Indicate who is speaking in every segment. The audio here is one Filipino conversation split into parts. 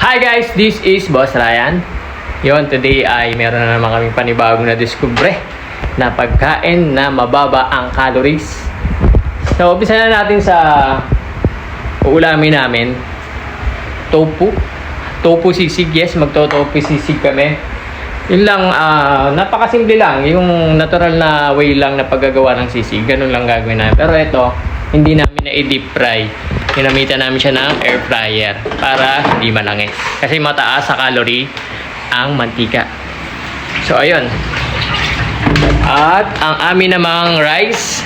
Speaker 1: Hi guys, this is Boss Ryan. Yon, today ay meron na naman kaming panibagong na discovery na pagkain na mababa ang calories. So, umpisa na natin sa uulamin namin. Tofu sisig, yes, magto-tofu sisig kami. Yun lang, napakasimple lang. Yung natural na way lang na paggagawa ng sisig, ganun lang gagawin namin. Pero ito, hindi namin na i-deep fry. Ginamitan namin siya ng air fryer para hindi malangis. Kasi mataas sa calorie ang mantika. So, ayun. At ang amin namang rice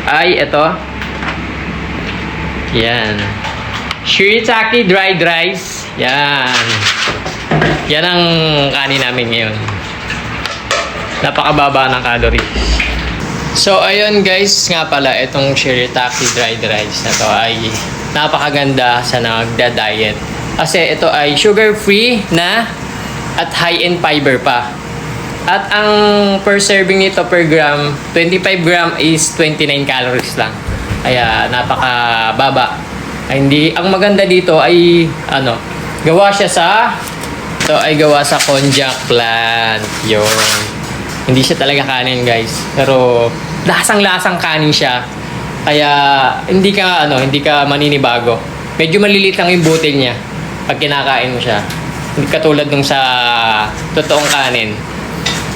Speaker 1: ay ito. Yan. Shirataki dried rice. Yan. Yan ang kanin namin ngayon. Napakababa ng calories. So, ayun guys, nga pala, itong shirataki dried rice na to ay napakaganda sa nagda-diet. Kasi ito ay sugar-free na at high in fiber pa. At ang per serving nito per gram, 25 gram is 29 calories lang. Kaya napakababa. Ang maganda dito ay gawa siya sa konjac plant. Yun. Hindi siya talaga kanin, guys. Pero lasang-lasang kanin siya. Kaya hindi ka maninibago. Medyo maliliit lang yung butil niya pag kinakain mo siya. Hindi katulad nung sa totoong kanin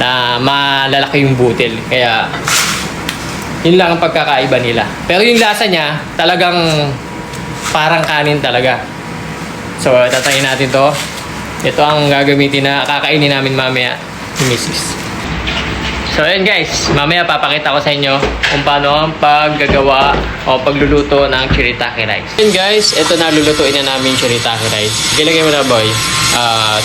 Speaker 1: na malalaki yung butil. Kaya yun lang ang pagkakaiba nila. Pero yung lasa niya talagang parang kanin talaga. So, tatayin natin to. Ito ang gagamitin na kakainin namin mamaya ni Mrs. So, ayan guys, mamaya papakita ko sa inyo kung paano ang paggagawa o pagluluto ng shirataki rice. Ayan guys, ito na lulutuin na namin shirataki rice. Ilagay mo na boy,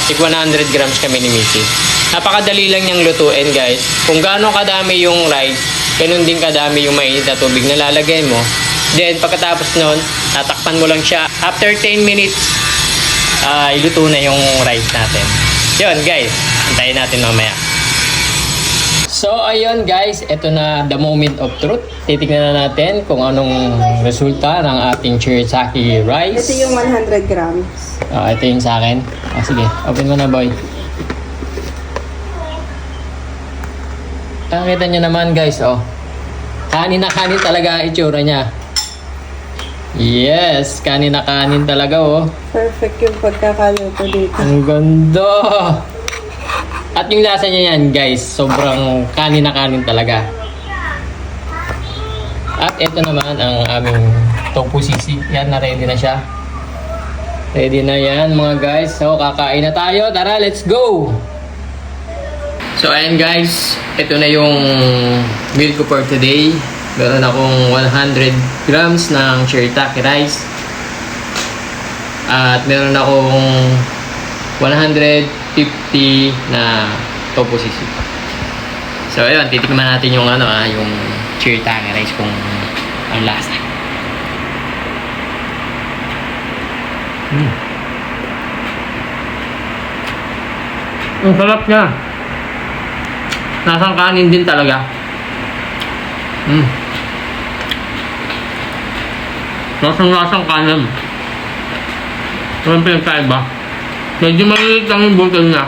Speaker 1: tig 100 grams kami ni Mrs. Napakadali lang niyang lutuin guys. Kung gaano kadami yung rice, ganun din kadami yung mainit na tubig na lalagay mo. Then, pagkatapos nun, tatakpan mo lang siya. After 10 minutes, iluto na yung rice natin. Yun guys, antayin natin mamaya. So, ayun guys, ito na the moment of truth. Titignan na natin kung anong resulta ng ating shirataki rice.
Speaker 2: Ito yung 100 grams.
Speaker 1: Ito yung sa akin. Sige, open mo na boy. Nakita nyo naman guys, kanin na kanin talaga itsura niya. Yes, kanin na kanin talaga
Speaker 2: Perfect yung pagkakaluto dito.
Speaker 1: Ang ganda! At yung lasa niya yan guys, sobrang kanin na kanin talaga. At ito naman ang aming tofu sisig. Yan, na-ready na siya. Ready na yan mga guys. So, kakain na tayo. Tara, let's go! So, ayan guys. Ito na yung meal ko for today. Meron akong 100 grams ng shirataki rice. At meron akong 150 na tofu sisig. So, ayun, titikman natin yung yung shirataki rice kung ang lasa. Ang sarap niya. Nasang kanin din talaga. Lasang-lasang kanin. Walang pinagkaiba. Medyo maliit lang yung butil niya.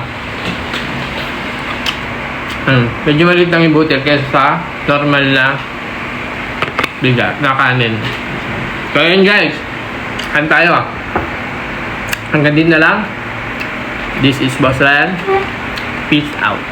Speaker 1: Medyo maliit lang yung butil kaysa sa normal na bigat na kanin. So yun guys. Kain tayo. Hanggang din na lang. This is Boss Ryan. Peace out.